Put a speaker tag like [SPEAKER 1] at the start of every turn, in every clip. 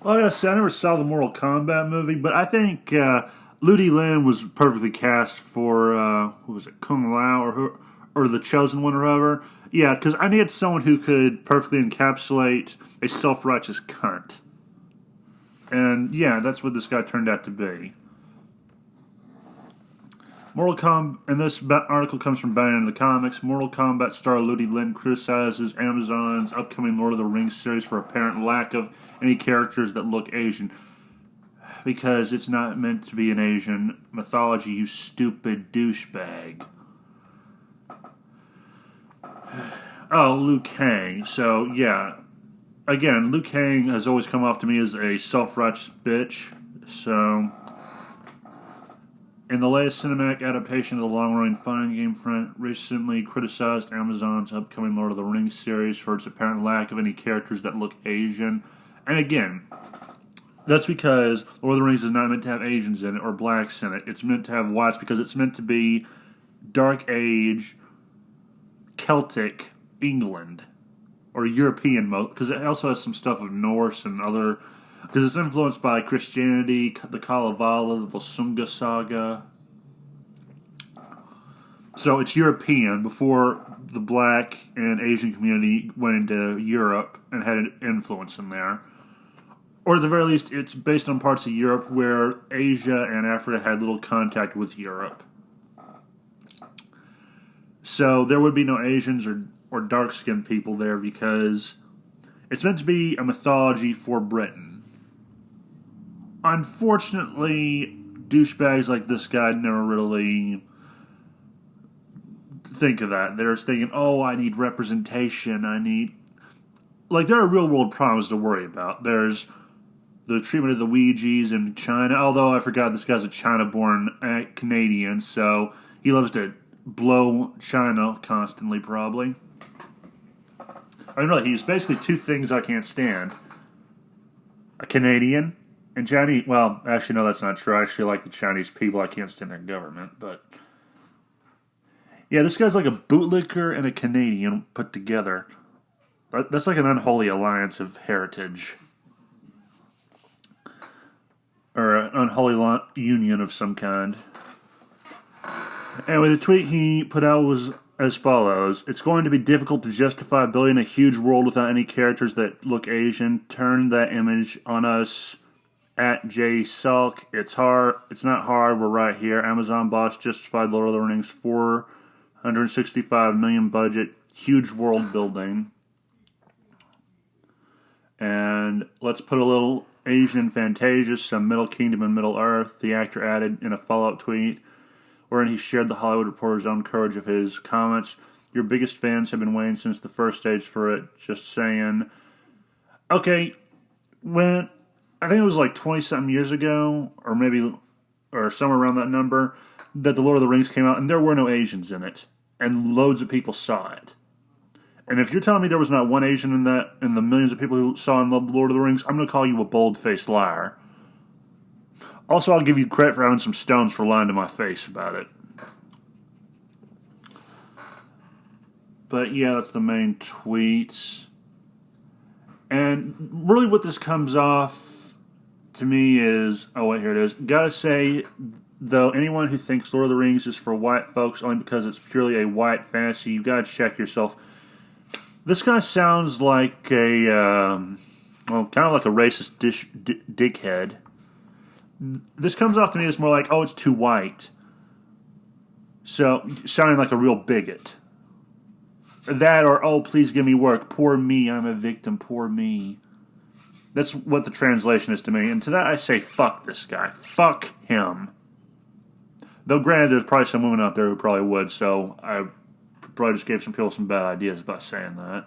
[SPEAKER 1] Well, I gotta say, I never saw the Mortal Kombat movie, but I think Ludi Lin was perfectly cast for what was it, Kung Lao or the Chosen One or whoever. Yeah, because I needed someone who could perfectly encapsulate a self-righteous cunt, and yeah, that's what this guy turned out to be. And this article comes from Batman in the Comics. Mortal Kombat star Ludi Lin criticizes Amazon's upcoming Lord of the Rings series for apparent lack of any characters that look Asian. Because it's not meant to be an Asian mythology, you stupid douchebag. Oh, Liu Kang. So, yeah. Again, Liu Kang has always come off to me as a self-righteous bitch. So, in the latest cinematic adaptation of the long-running fighting game, front recently criticized Amazon's upcoming Lord of the Rings series for its apparent lack of any characters that look Asian. And again, that's because Lord of the Rings is not meant to have Asians in it or blacks in it. It's meant to have whites because it's meant to be Dark Age, Celtic England, or European, because it also has some stuff of Norse and other. Because it's influenced by Christianity, the Kalevala, the Volsunga saga. So it's European before the black and Asian community went into Europe and had an influence in there. Or at the very least, it's based on parts of Europe where Asia and Africa had little contact with Europe. So there would be no Asians or dark-skinned people there because it's meant to be a mythology for Britain. Unfortunately, douchebags like this guy never really think of that. They're thinking, oh, I need representation. There are real-world problems to worry about. There's the treatment of the Ouija's in China, although I forgot this guy's a China-born Canadian, so he loves to blow China constantly, probably. I know, he's basically two things I can't stand. A Canadian and Chinese. Well, actually, no, that's not true. I actually like the Chinese people. I can't stand their government, but yeah, this guy's like a bootlicker and a Canadian put together. That's like an unholy alliance of heritage. Or an unholy union of some kind. Anyway, the tweet he put out was as follows. It's going to be difficult to justify building a huge world without any characters that look Asian. Turn that image on us at J Salk. It's hard. It's not hard. We're right here. Amazon boss justified Lord of the Rings 465 million budget. Huge world building. And let's put a little Asian Fantasia, some Middle Kingdom and Middle Earth. The actor added in a follow-up tweet wherein he shared the Hollywood Reporter's own courage of his comments. Your biggest fans have been waiting since the first stage for it. Just saying. Okay, when I think it was like 20-something years ago, or somewhere around that number, that the Lord of the Rings came out, and there were no Asians in it, and loads of people saw it. And if you're telling me there was not one Asian in that, and the millions of people who saw and loved the Lord of the Rings, I'm going to call you a bold-faced liar. Also, I'll give you credit for having some stones for lying to my face about it. But yeah, that's the main tweet. And really what this comes off to me is... Oh, wait, here it is. Gotta say, though, anyone who thinks Lord of the Rings is for white folks only because it's purely a white fantasy, you gotta check yourself. This guy sounds like kind of like a racist dickhead. This comes off to me as more like, oh, it's too white. So, sounding like a real bigot. That or, oh, please give me work. Poor me, I'm a victim, poor me. That's what the translation is to me. And to that I say, fuck this guy. Fuck him. Though granted, there's probably some women out there who probably would, so I probably just gave some people some bad ideas by saying that.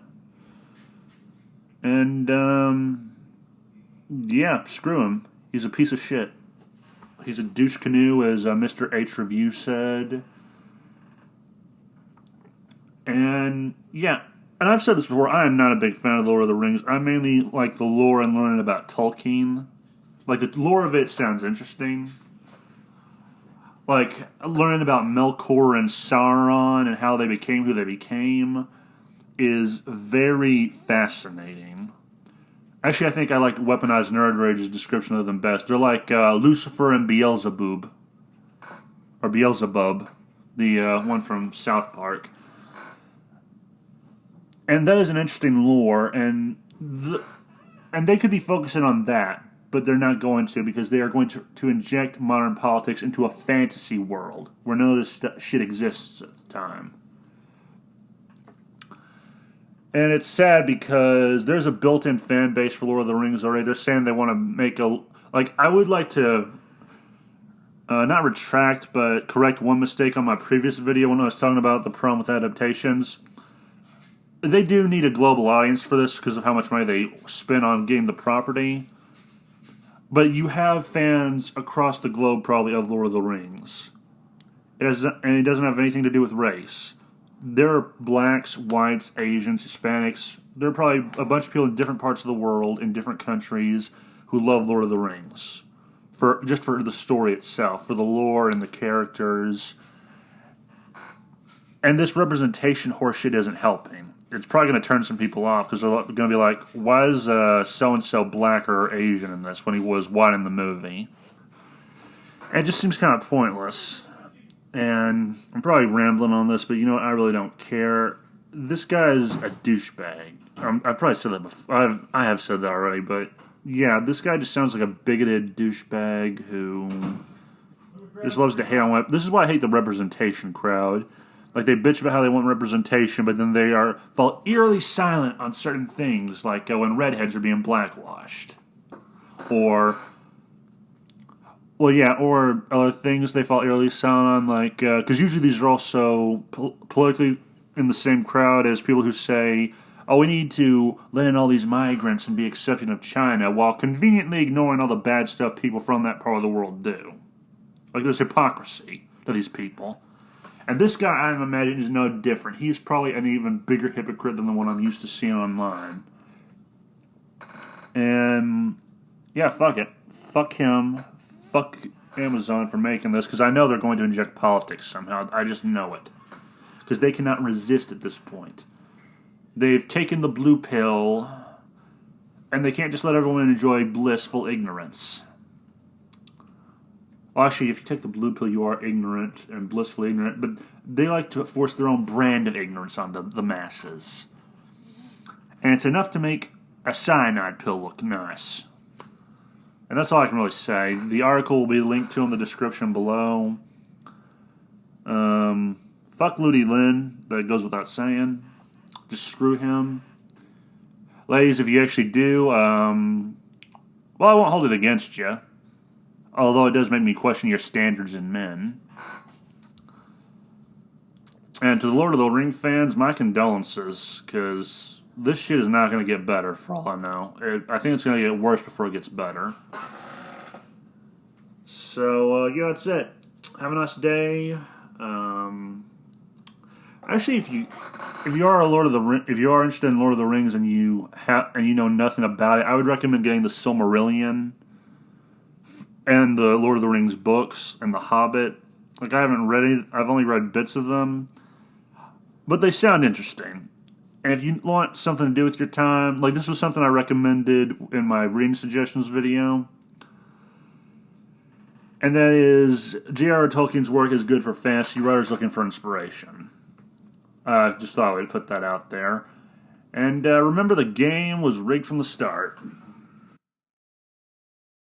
[SPEAKER 1] And, yeah, screw him. He's a piece of shit. He's a douche canoe, as Mr. H Review said. And, yeah. And I've said this before, I am not a big fan of Lord of the Rings. I mainly like the lore and learning about Tolkien. Like, the lore of it sounds interesting. Like, learning about Melkor and Sauron and how they became who they became is very fascinating. Actually, I think I like Weaponized Nerd Rage's description of them best. They're like Lucifer and Beelzebub. Or Beelzebub, the one from South Park. And that is an interesting lore, and they could be focusing on that, but they're not going to, because they are going to inject modern politics into a fantasy world where none of this shit exists at the time. And it's sad because there's a built-in fan base for Lord of the Rings already. They're saying they want to make a... Like, I would like to not retract, but correct one mistake on my previous video when I was talking about the problem with adaptations. They do need a global audience for this because of how much money they spend on getting the property. But you have fans across the globe probably of Lord of the Rings. And it doesn't have anything to do with race. There are blacks, whites, Asians, Hispanics. There are probably a bunch of people in different parts of the world, in different countries, who love Lord of the Rings. Just for the story itself, for the lore and the characters. And this representation horseshit isn't helping. It's probably going to turn some people off because they're going to be like, why is so-and-so black or Asian in this when he was white in the movie? And it just seems kind of pointless. And I'm probably rambling on this, but you know what? I really don't care. This guy's a douchebag. I've probably said that before. I have said that already, but yeah, this guy just sounds like a bigoted douchebag who just loves to hate on... This is why I hate the representation crowd. Like, they bitch about how they want representation, but then they fall eerily silent on certain things, like when redheads are being blackwashed. Or other things they fall eerily silent on, like... Because usually these are also politically in the same crowd as people who say, oh, we need to let in all these migrants and be accepting of China, while conveniently ignoring all the bad stuff people from that part of the world do. Like, there's hypocrisy to these people. And this guy, I imagine, is no different. He's probably an even bigger hypocrite than the one I'm used to seeing online. And, yeah, fuck it. Fuck him. Fuck Amazon for making this, because I know they're going to inject politics somehow. I just know it. Because they cannot resist at this point. They've taken the blue pill, and they can't just let everyone enjoy blissful ignorance. Well, actually, if you take the blue pill, you are ignorant and blissfully ignorant, but they like to force their own brand of ignorance on the masses. And it's enough to make a cyanide pill look nice. And that's all I can really say. The article will be linked to in the description below. Fuck Ludi Lin, that goes without saying. Just screw him. Ladies, if you actually do, I won't hold it against you. Although it does make me question your standards in men. And to the Lord of the Ring fans, my condolences, because this shit is not going to get better, for all I know. I think it's going to get worse before it gets better. So, yeah, that's it. Have a nice day. Actually, if you are if you are interested in Lord of the Rings and you know nothing about it, I would recommend getting the Silmarillion and the Lord of the Rings books and the Hobbit. Like, I haven't read any, I've only read bits of them, but they sound interesting. And if you want something to do with your time, like, this was something I recommended in my reading suggestions video. And that is, J.R.R. Tolkien's work is good for fantasy writers looking for inspiration. Just thought I would put that out there. And remember, the game was rigged from the start.